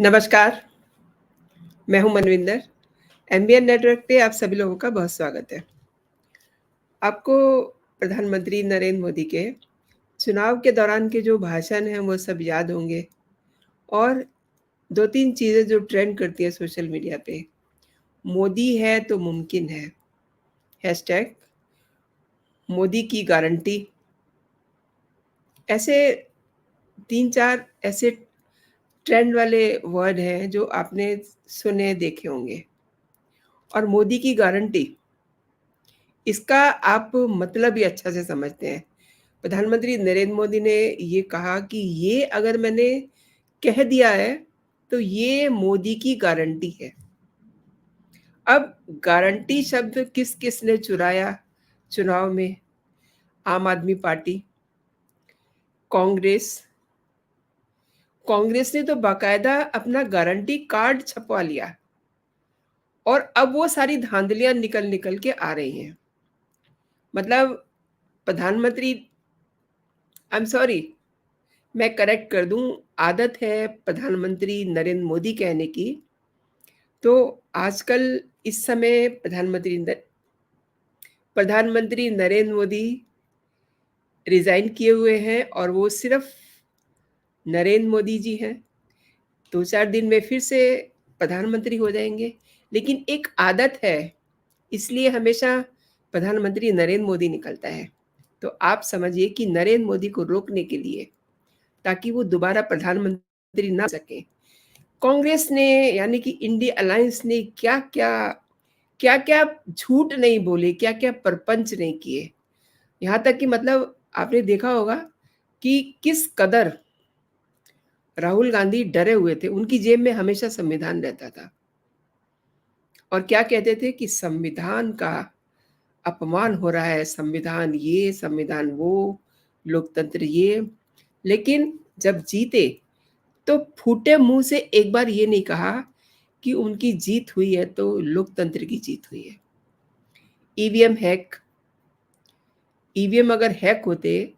नमस्कार, मैं हूँ मनविंदर। एमबीएन नेटवर्क पे आप सभी लोगों का बहुत स्वागत है। आपको प्रधानमंत्री नरेंद्र मोदी के चुनाव के दौरान के जो भाषण हैं, वो सब याद होंगे और 2-3 चीज़ें जो ट्रेंड करती हैं सोशल मीडिया पे, मोदी है तो मुमकिन है, हैशटैग मोदी की गारंटी। ऐसे 3-4 ऐसे ट्रेंड वाले वर्ड हैं जो आपने सुने, देखे होंगे। और मोदी की गारंटी, इसका आप मतलब ही अच्छा से समझते हैं। प्रधानमंत्री नरेंद्र मोदी ने ये कहा कि ये अगर मैंने कह दिया है, तो ये मोदी की गारंटी है। अब गारंटी शब्द किस-किस ने चुराया चुनाव में? आम आदमी पार्टी, कांग्रेस। कांग्रेस ने तो बाकायदा अपना गारंटी कार्ड छपवा लिया और अब वो सारी धांधलियाँ निकल-निकल के आ रही हैं। मतलब प्रधानमंत्री आई एम सॉरी, मैं करेक्ट कर दूँ, आदत है प्रधानमंत्री नरेंद्र मोदी कहने की, तो आजकल इस समय प्रधानमंत्री नरेंद्र मोदी रिज़ाइन किए हुए हैं और वो सिर्फ़ नरेंद्र मोदी जी हैं। 2-4 दिन में फिर से प्रधानमंत्री हो जाएँगे, लेकिन एक आदत है, इसलिए हमेशा प्रधानमंत्री नरेंद्र मोदी निकलता है। तो आप समझिए कि नरेंद्र मोदी को रोकने के लिए, ताकि वो दोबारा प्रधानमंत्री ना सकें, कांग्रेस ने यानी कि इंडिया अलायंस ने क्या-क्या झूठ नहीं बोले, क्या-क्या प्रपंच नहीं किए। यहाँ तक कि मतलब आपने देखा होगा कि किस कदर राहुल गांधी डरे हुए थे, उनकी जेब में हमेशा संविधान रहता था और क्या कहते थे कि संविधान का अपमान हो रहा है, संविधान ये, संविधान वो, लोकतंत्र ये। लेकिन जब जीते, तो फूटे मुँह से एक बार ये नहीं कहा कि उनकी जीत हुई है तो लोकतंत्र की जीत हुई है। ईवीएम हैक, ईवीएम अगर हैक होते,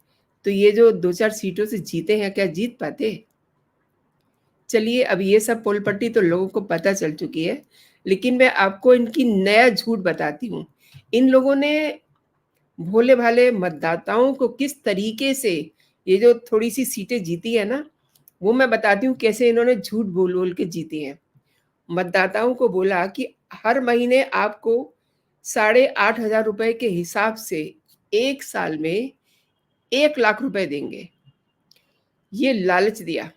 तो ये जो 2-4 सीटों से जीते हैं, क्या जीत पाते? चलिए, अब ये सब पोल-पट्टी तो लोगों को पता चल चुकी है, लेकिन मैं आपको इनकी नया झूठ बताती हूँ। इन लोगों ने भोले-भाले मतदाताओं को किस तरीके से ये जो थोड़ी-सी सीटें जीती है ना, वो मैं बताती हूँ कैसे इन्होंने झूठ बोल-बोल के जीती हैं। मतदाताओं को बोला कि हर महीने आपको साढ़े 8,000 रुपए के हिसाब से 1 साल में 1 लाख रुपए देंगे। ये लालच दिया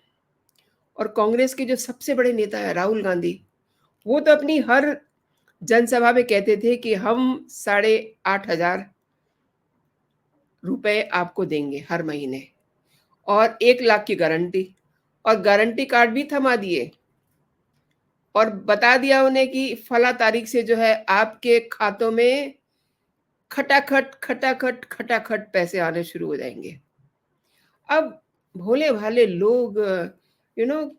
और कांग्रेस के जो सबसे बड़े नेता हैं राहुल गांधी, वो तो अपनी हर जनसभा में कहते थे कि हम साढ़े 8,000 रुपए आपको देंगे हर महीने और 1 लाख की गारंटी और गारंटी कार्ड भी थमा दिए और बता दिया उन्हें कि फला तारीख से जो है आपके खातों में खटाखट, खटाखट, खटाखट पैसे आने शुरू हो जाएँगे। अब भोले-भाले लोग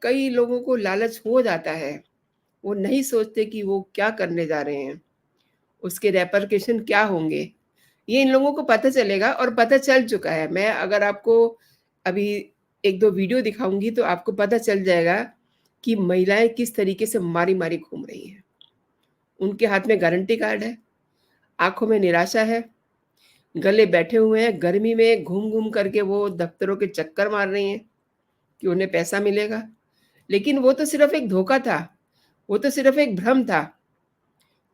कई लोगों को लालच हो जाता है। वो नहीं सोचते कि वो क्या करने जा रहे हैं, उसके रेपरकशन क्या होंगे। ये इन लोगों को पता चलेगा और पता चल चुका है। मैं अगर आपको अभी 1-2 वीडियो दिखाऊँगी तो आपको पता चल जाएगा कि महिलाएँ किस तरीके से मारी-मारी घूम रही हैं। उनके हाथ में गारंटी कार्ड है, आँखों में निराशा है, गले बैठे हुए हैं, गर्मी में घूम-घूम करके वो दफ्तरों के चक्कर मार रही हैं कि उन्हें पैसा मिलेगा। लेकिन वो तो सिर्फ़ एक धोखा था, वो तो सिर्फ़ एक भ्रम था।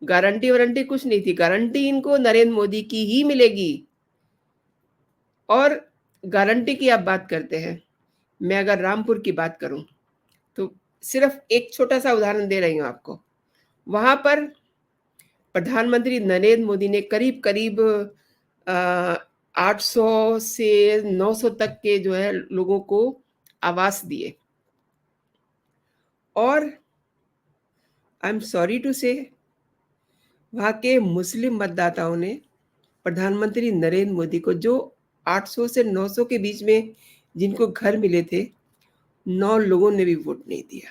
गारंटी-वारंटी कुछ नहीं थी, गारंटी इनको नरेंद्र मोदी की ही मिलेगी। और गारंटी की आप बात करते हैं, मैं अगर रामपुर की बात करूँ, तो सिर्फ़ एक छोटा-सा उदाहरण दे रही हूँ आपको। वहाँ पर प्रधानमंत्री नरेंद्र मोदी ने करीब-करीब अ, 800 से 900 तक के जो है लोगों को आवास दिए और आई एम सॉरी टू से वहाँ के मुस्लिम मतदाताओं ने प्रधानमंत्री नरेंद्र मोदी को जो 800 से 900 के बीच में जिनको घर मिले थे, 9 लोगों ने भी वोट नहीं दिया।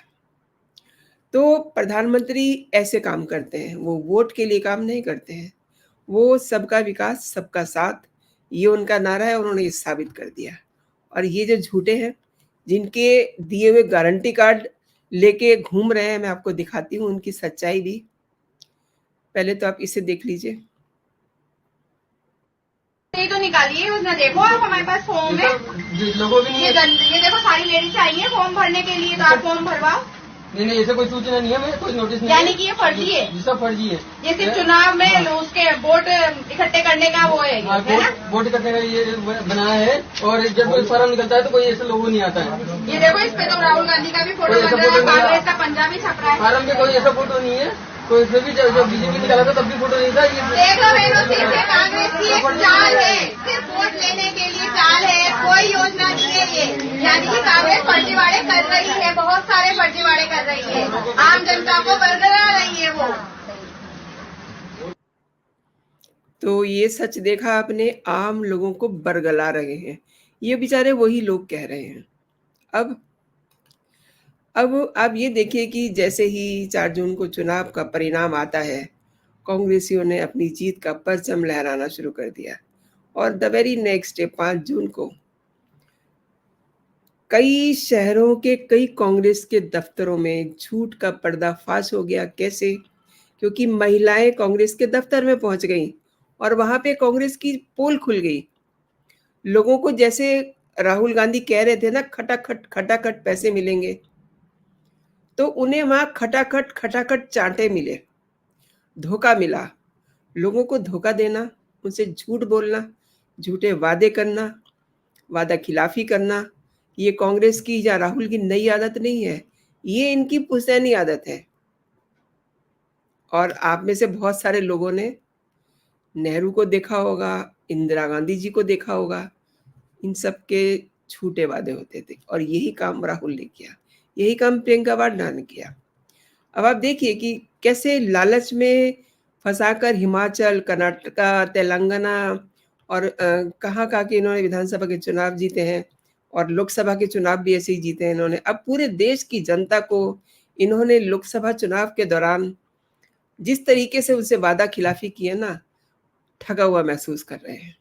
तो प्रधानमंत्री ऐसे काम करते हैं, वो वोट के लिए काम नहीं करते हैं। वो सबका विकास, सबका साथ, ये उनका नारा है और उन्होंने ये साबित कर दिया। और ये जो झूठे हैं, जिनके दिए हुए गारंटी कार्ड लेके घूम रहे हैं। मैं आपको दिखाती हूँ उनकी सच्चाई भी। पहले तो आप इसे देख लीजिए। ये तो निकालिए, उसने देखो आप हमारे पास फॉर्म है, ये देखो सारी लेडीज आई है फॉर्म भरने के लिए, तो आप फॉर्म भरवाओ। नहीं, ऐसा कोई सूचना नहीं है, मैं कोई नोटिस नहीं। यानी कि ये फर्जी है, ये सब फर्जी है। ये सिर्फ चुनाव में उसके वोट इकट्ठे करने का वो है ना? वोट इकट्ठे का ये बनाया है, और जब कोई फॉर्म निकलता है तो कोई ऐसा लोगो नहीं आता है। ये देखो इस पे तो राहुल गांधी का भी फोटो लग रहा है, कांग्रेस का पंजाबी छप रहा है। फॉर्म पे कोई ऐसा फोटो नहीं है, तो इसमें भी जब बीजेपी निकाला था तब भी फोटो नहीं था। ये देख लो बहनों, सिर्फ कांग्रेस की एक चाल है, सिर्फ वोट लेने के लिए चाल है, कोई योजना नहीं है ये। यानी कि कांग्रेस फर्जीवाड़े कर रही है, बहुत सारे फर्जीवाड़े कर रही है, आम जनता को बरगला रही है वो। तो ये सच देखा आपने, आम लोगों को बरगला रहे हैं। ये बेचारे वही लोग कह रहे हैं। अब आप ये देखिए कि जैसे ही 4 जून को चुनाव का परिणाम आता है, कांग्रेसियों ने अपनी जीत का परचम लहराना शुरू कर दिया, और द वेरी नेक्स्ट डे 5 जून को कई शहरों के कई कांग्रेस के दफ्तरों में झूठ का पर्दाफाश हो गया। कैसे? क्योंकि महिलाएं कांग्रेस के दफ्तर में पहुंच गईं और वहां पे कांग्रेस की पोल खुल गई। लोगों को जैसे राहुल गांधी कह रहे थे ना, खटाखट खटाखट पैसे मिलेंगे, तो उन्हें वहां खटाखट खटाखट चांटे मिले, धोखा मिला। लोगों को धोखा देना, उनसे झूठ बोलना, झूठे वादे करना, वादा खिलाफी करना, ये कांग्रेस की या राहुल की नई आदत नहीं है, ये इनकी पुश्तैनी आदत है। और आप में से बहुत सारे लोगों ने नेहरू को देखा होगा, इंदिरा गांधी जी को देखा होगा, इन सब के झूठे वादे होते थे, और यही काम राहुल ने किया, यही काम प्रियंका वाड्रा ने किया। अब आप देखिए कि कैसे लालच में फंसाकर हिमाचल, कर्नाटका, तेलंगाना और कहाँ के इन्होंने विधानसभा के चुनाव जीते हैं, और लोकसभा के चुनाव भी ऐसे ही जीते हैं इन्होंने। अब पूरे देश की जनता को इन्होंने लोकसभा चुनाव के दौरान जिस तरीके से उनसे वादा खिलाफी की है ना, ठगा हुआ महसूस कर रहे हैं।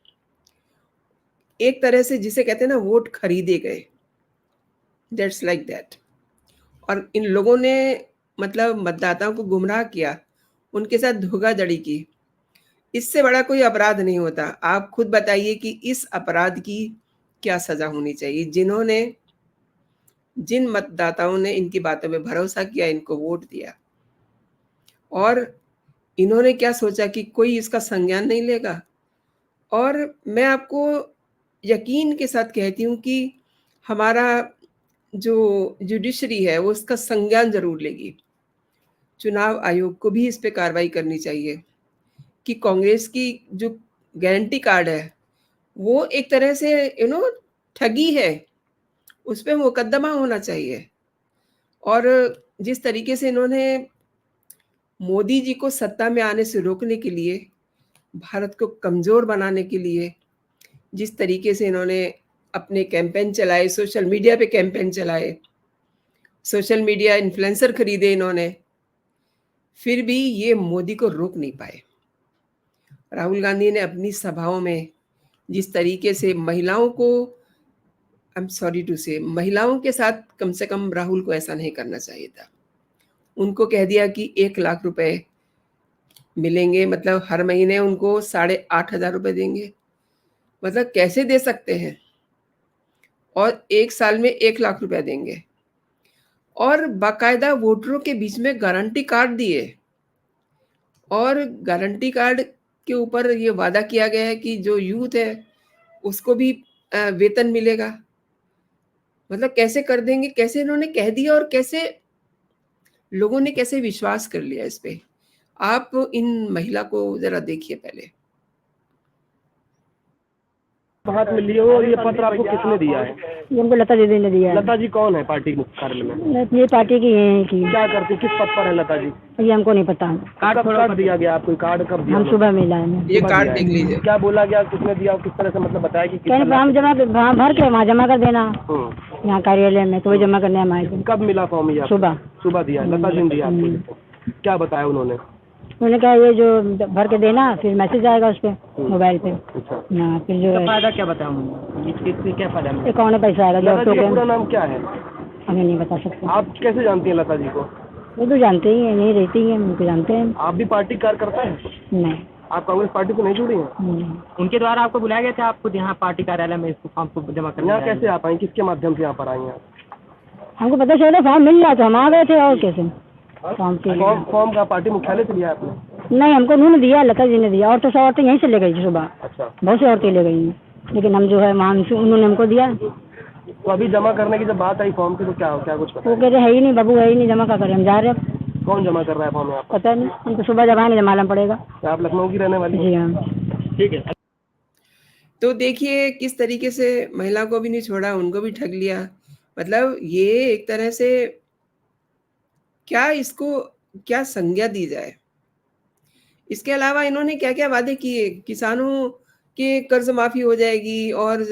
एक तरह से जिसे कहते हैं ना, वोट खरीदे गए, दैट्स लाइक दैट। और इन लोगों ने मतलब मतदाताओं को गुमराह किया, उनके साथ धोखाधड़ी की। इससे बड़ा कोई अपराध नहीं होता। आप खुद बताइए कि इस अपराध की क्या सजा होनी चाहिए? जिन मतदाताओं ने इनकी बातों में भरोसा किया, इनको वोट दिया, और इन्होंने क्या सोचा कि कोई इसका संज्ञान नहीं लेगा। और मैं आपको यकीन के साथ कहती हूँ कि हमारा जो जुडिशरी है वो उसका संज्ञान जरूर लेगी। चुनाव आयोग को भी इस पे कार्रवाई करनी चाहिए कि कांग्रेस की जो गारंटी कार्ड है वो एक तरह से ठगी है, उस पे मुकदमा होना चाहिए। और जिस तरीके से इन्होंने मोदी जी को सत्ता में आने से रोकने के लिए, भारत को कमजोर बनाने के लिए जिस तरीके से इन्होंने अपने कैंपेन चलाए, सोशल मीडिया पे कैंपेन चलाए, सोशल मीडिया इन्फ्लुएंसर खरीदे इन्होंने, फिर भी ये मोदी को रोक नहीं पाए। राहुल गांधी ने अपनी सभाओं में जिस तरीके से महिलाओं को, आई एम सॉरी टू से, महिलाओं के साथ कम से कम राहुल को ऐसा नहीं करना चाहिए था। उनको कह दिया कि 1 लाख रुपए मिलेंगे, मतलब हर महीने उनको 8,500 रुपए देंगे। मतलब कैसे दे सकते हैं? और 1 साल में 1 लाख रुपया देंगे, और बाकायदा वोटरों के बीच में गारंटी कार्ड दिए, और गारंटी कार्ड के ऊपर ये वादा किया गया है कि जो यूथ है उसको भी वेतन मिलेगा। मतलब कैसे कर देंगे, कैसे इन्होंने कह दिया, और कैसे लोगों ने कैसे विश्वास कर लिया इस पे। आप इन महिला को जरा देखिए पहले। हाथ में लिए हो, और ये पत्र आपको किसने दिया है? ये हमको लता दीदी ने दिया है। लता जी कौन है पार्टी मुख्य कार्यालय में? ये पार्टी की है कि क्या करती, किस पद पर है लता जी? ये हमको नहीं पता। कब दिया गया आपको कार्ड? कब दिया? हम सुबह मिला है। ये कार्ड देख लीजिए। क्या बोला गया, किसने दिया, किस तरह से मतलब बताया कि फॉर्म जमा भर के वहाँ जमा कर देना, यहाँ कार्यालय में, तो वो जमा करने हम आए थे। कब मिला फॉर्म? ये सुबह दिया, लता जी ने दिया आपको? क्या बताया उन्होंने? उन्होंने कहा ये जो भर के देना, फिर मैसेज आएगा उस पर मोबाइल पे। हाँ, फिर जो फायदा क्या बताया उन्होंने? क्या फायदा? अकाउंट में पैसा आएगा। पूरा नाम क्या है? हमें नहीं बता सकते। आप कैसे जानती हैं लता जी को? वो तो जानते ही हैं, यहीं रहती हैं, उनको जानते हैं। आप भी पार्टी कार्यकर्ता हैं? नहीं। आप कांग्रेस पार्टी से नहीं जुड़ी हैं? नहीं। उनके द्वारा आपको बुलाया गया था आपको यहाँ पार्टी कार्यालय में इसको फॉर्म को जमा करने? यहाँ कैसे आप आई, किसके माध्यम से यहाँ पर आई हैं? हमको पता चला फॉर्म मिल रहा तो हम आ गए थे, और कैसे फॉर्म के लिए। फॉर्म का पार्टी मुख्यालय से लिया आपने? नहीं, हमको उन्होंने दिया, लता जी ने दिया, और तो सब औरतें यहीं से ले गई थी सुबह। अच्छा। बहुत सी औरतें ले गई हैं, लेकिन हम जो है वहाँ उन्होंने हमको दिया। तो अभी जमा करने की जब बात आई फॉर्म की तो क्या कुछ पता? वो कह रहे है ही नहीं बाबू, है ही नहीं, जमा क्या करें, हम जा रहे हैं। कौन जमा कर रहा है फॉर्म यहाँ पर? पता नहीं, हमको सुबह जब आने मालूम पड़ेगा। आप लखनऊ की रहने वाली? जी हाँ। ठीक है। तो देखिए किस तरीके से महिला को भी नहीं छोड़ा, उनको भी ठग लिया। मतलब ये एक तरह से इसको क्या संज्ञा दी जाए। इसके अलावा इन्होंने क्या-क्या वादे किए, किसानों के कर्ज माफी हो जाएगी और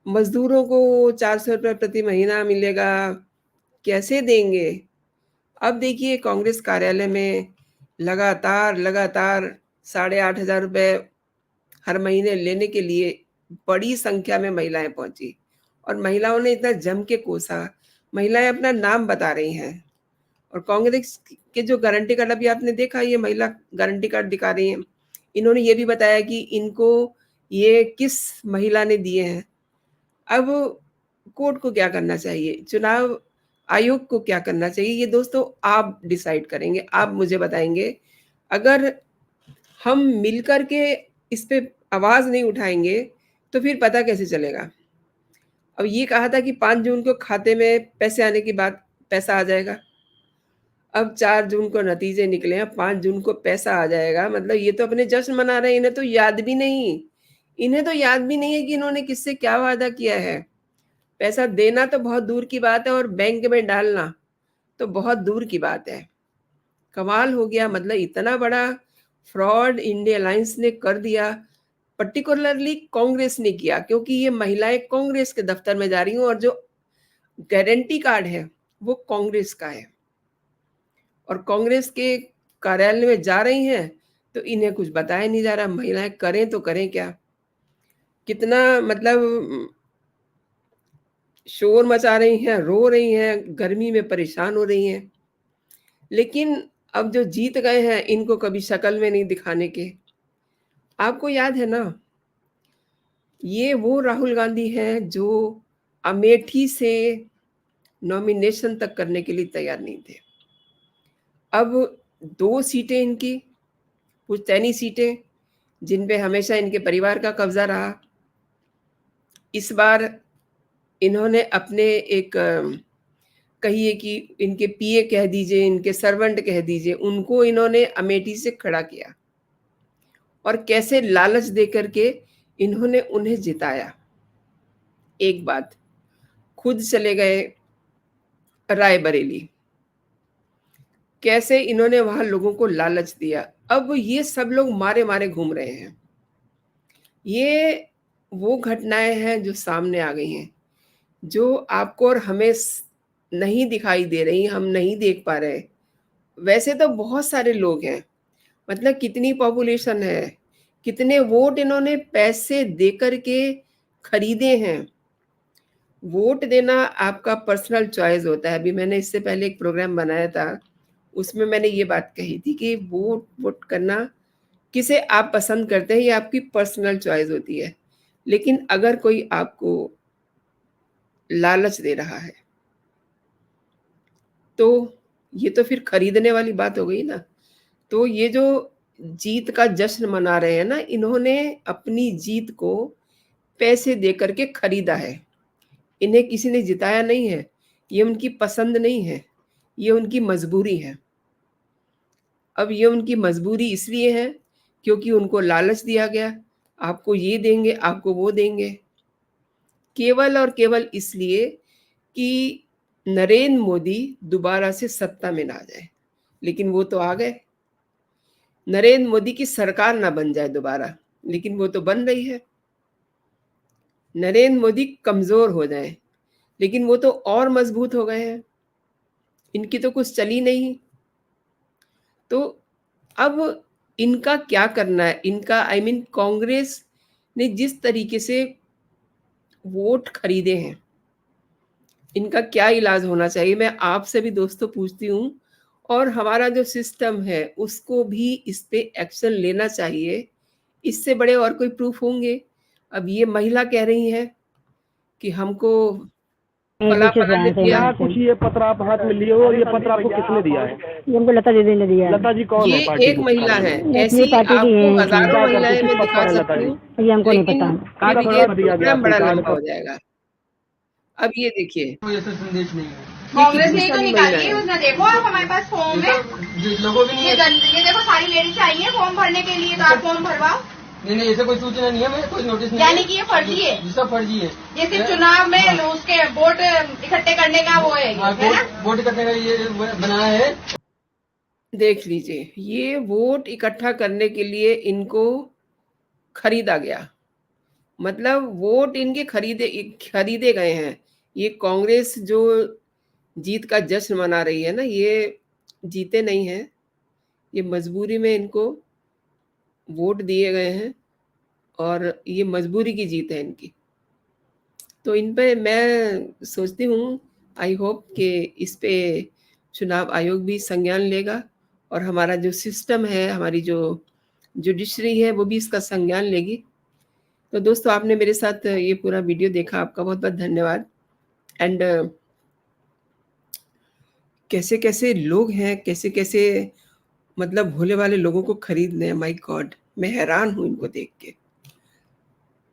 मजदूरों को 400 रुपये प्रति महीना मिलेगा, कैसे देंगे? अब देखिए कांग्रेस कार्यालय में लगातार 8,500 रुपये हर महीने लेने के लिए बड़ी संख्या में महिलाएं पहुंची और महिलाओं ने इतना जम के कोसा। महिलाएं अपना नाम बता रही हैं और कांग्रेस के जो गारंटी कार्ड अभी आपने देखा, ये महिला गारंटी कार्ड दिखा रही हैं। इन्होंने ये भी बताया कि इनको ये किस महिला ने दिए हैं। अब कोर्ट को क्या करना चाहिए, चुनाव आयोग को क्या करना चाहिए, ये दोस्तों आप डिसाइड करेंगे, आप मुझे बताएंगे। अगर हम मिलकर के इस पे आवाज नहीं उठाएंगे तो फिर पता कैसे चलेगा। अब ये कहा था कि 5 जून को खाते में पैसे आने की बात, पैसा आ जाएगा। अब 4 जून को नतीजे निकले हैं, 5 जून को पैसा आ जाएगा। मतलब ये तो अपने जश्न मना रहे हैं, इन्हें तो याद भी नहीं है कि इन्होंने किससे क्या वादा किया है। पैसा देना तो बहुत दूर की बात है और बैंक में डालना तो बहुत दूर की बात है। कमाल हो गया, मतलब इतना बड़ा फ्रॉड इंडिया अलायंस ने कर दिया, पर्टिकुलरली कांग्रेस ने किया, क्योंकि ये महिलाएं कांग्रेस के दफ्तर में जा रही हूँ और जो गारंटी कार्ड है वो कांग्रेस का है और कांग्रेस के कार्यालय में जा रही हैं तो इन्हें कुछ बताया नहीं जा रहा। महिलाएं करें तो करें क्या, कितना मतलब शोर मचा रही हैं, रो रही हैं, गर्मी में परेशान हो रही हैं। लेकिन अब जो जीत गए हैं इनको कभी शक्ल में नहीं दिखाने के। आपको याद है ना, ये वो राहुल गांधी हैं जो अमेठी से नॉमिनेशन तक करने के लिए तैयार नहीं थे। अब 2 सीटें इनकी, पुश्तैनी सीटें जिन पे हमेशा इनके परिवार का कब्जा रहा, इस बार इन्होंने अपने एक कहिए कि इनके पीए कह दीजिए, इनके सर्वेंट कह दीजिए, उनको इन्होंने अमेठी से खड़ा किया और कैसे लालच दे करके इन्होंने उन्हें जिताया। एक बात, खुद चले गए रायबरेली, कैसे इन्होंने वहां लोगों को लालच दिया। अब ये सब लोग मारे मारे घूम रहे हैं। ये वो घटनाएं हैं जो सामने आ गई हैं, जो आपको और हमें नहीं दिखाई दे रही, हम नहीं देख पा रहे। वैसे तो बहुत सारे लोग हैं, मतलब कितनी पॉपुलेशन है, कितने वोट इन्होंने पैसे दे करके खरीदे हैं। वोट देना आपका पर्सनल चॉइस होता है। अभी मैंने इससे पहले एक प्रोग्राम बनाया था, उसमें मैंने ये बात कही थी कि वोट करना किसे आप पसंद करते हैं ये आपकी पर्सनल चॉइस होती है। लेकिन अगर कोई आपको लालच दे रहा है तो ये तो फिर खरीदने वाली बात हो गई ना। तो ये जो जीत का जश्न मना रहे हैं ना, इन्होंने अपनी जीत को पैसे दे करके खरीदा है। इन्हें किसी ने जिताया नहीं है, ये उनकी पसंद नहीं है, ये उनकी मजबूरी है। अब ये उनकी मजबूरी इसलिए है क्योंकि उनको लालच दिया गया, आपको ये देंगे, आपको वो देंगे, केवल और केवल इसलिए कि नरेंद्र मोदी दोबारा से सत्ता में ना जाए। लेकिन वो तो आ गए, नरेंद्र मोदी की सरकार ना बन जाए दोबारा, लेकिन वो तो बन रही है। नरेंद्र मोदी कमजोर हो जाए, लेकिन वो तो और मजबूत हो गए हैं, इनकी तो कुछ चली नहीं। तो अब इनका क्या करना है, इनका कांग्रेस ने जिस तरीके से वोट खरीदे हैं, इनका क्या इलाज होना चाहिए, मैं आपसे भी दोस्तों पूछती हूँ। और हमारा जो सिस्टम है उसको भी इस पे एक्शन लेना चाहिए। इससे बड़े और कोई प्रूफ होंगे? अब ये महिला कह रही है कि हमको पीछे से फलाना ने आए थे दिया। क्या कुछ ये पत्र आप हाथ में लिए हो, ये पत्र आपको किसने दिया है? ये हमको लता दीदी ने दिया है। लता जी कौन है ये पार्टी एक की? महिला है, अपनी ऐसी पार्टी की आपको हैं, हजारों क्या करती, महिलाएं किस मैं पद दिखा पर है लता सकती जी? हूँ, ये हमको नहीं लेकिन पता। कहाँ फिर का ये पत्र दिया गया प्रोग्राम आपको? बड़ा कहाँ लंबा का? हो जाएगा। अब ये देखिए, कोई ऐसा संदेश नहीं है। ये कांग्रेस कितनी ने ही तो सारी निकाली है महिलाएं हैं। योजना। देखो आप हमारे पास फॉर्म है, लोगों भी नहीं ये है। ये देखो सारी लेडीज आई है फॉर्म भरने के लिए, तो आप फॉर्म भरवाओ। नहीं, ऐसा कोई सूचना नहीं है, मैं कोई नोटिस नहीं यानी है। कि ये फर्जी है, ये सब फर्जी है। ये सिर्फ चुनाव में उसके वोट इकट्ठे करने का वो है, हाँ, है ना? वोट करने का ये बनाया है। देख लीजिए, ये वोट इकट्ठा करने के लिए इनको खरीदा गया, मतलब वोट इनके खरीदे गए हैं। ये कांग्रेस जो जीत का जश्न मना रही है ना, ये जीते नहीं हैं, ये मजबूरी में इनको वोट दिए गए हैं और ये मजबूरी की जीत है इनकी। तो इन पे मैं सोचती हूँ, आई होप कि इस पे चुनाव आयोग भी संज्ञान लेगा और हमारा जो सिस्टम है, हमारी जो जुडिशरी है, वो भी इसका संज्ञान लेगी। तो दोस्तों, आपने मेरे साथ ये पूरा वीडियो देखा, आपका बहुत बहुत धन्यवाद। एंड कैसे कैसे लोग हैं, कैसे कैसे मतलब भोले वाले लोगों को खरीदने हैं, माय गॉड, मैं हैरान हूँ इनको देख के।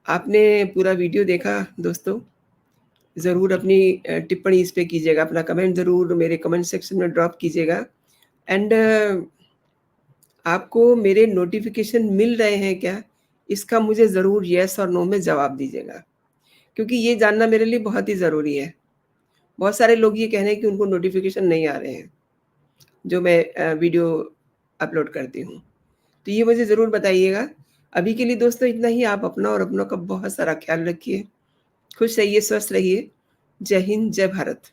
आपने पूरा वीडियो देखा दोस्तों, ज़रूर अपनी टिप्पणी इस पे कीजिएगा, अपना कमेंट ज़रूर मेरे कमेंट सेक्शन में ड्रॉप कीजिएगा। एंड आपको मेरे नोटिफिकेशन मिल रहे हैं क्या, इसका मुझे ज़रूर येस और नो में जवाब दीजिएगा, क्योंकि ये जानना मेरे लिए बहुत ही ज़रूरी है। बहुत सारे लोग ये कह रहे हैं कि उनको नोटिफिकेशन नहीं आ रहे हैं जो मैं वीडियो अपलोड करती हूँ, तो ये मुझे ज़रूर बताइएगा। अभी के लिए दोस्तों इतना ही। आप अपना और अपनों का बहुत सारा ख्याल रखिए, खुश रहिए, स्वस्थ रहिए। जय हिंद, जय भारत।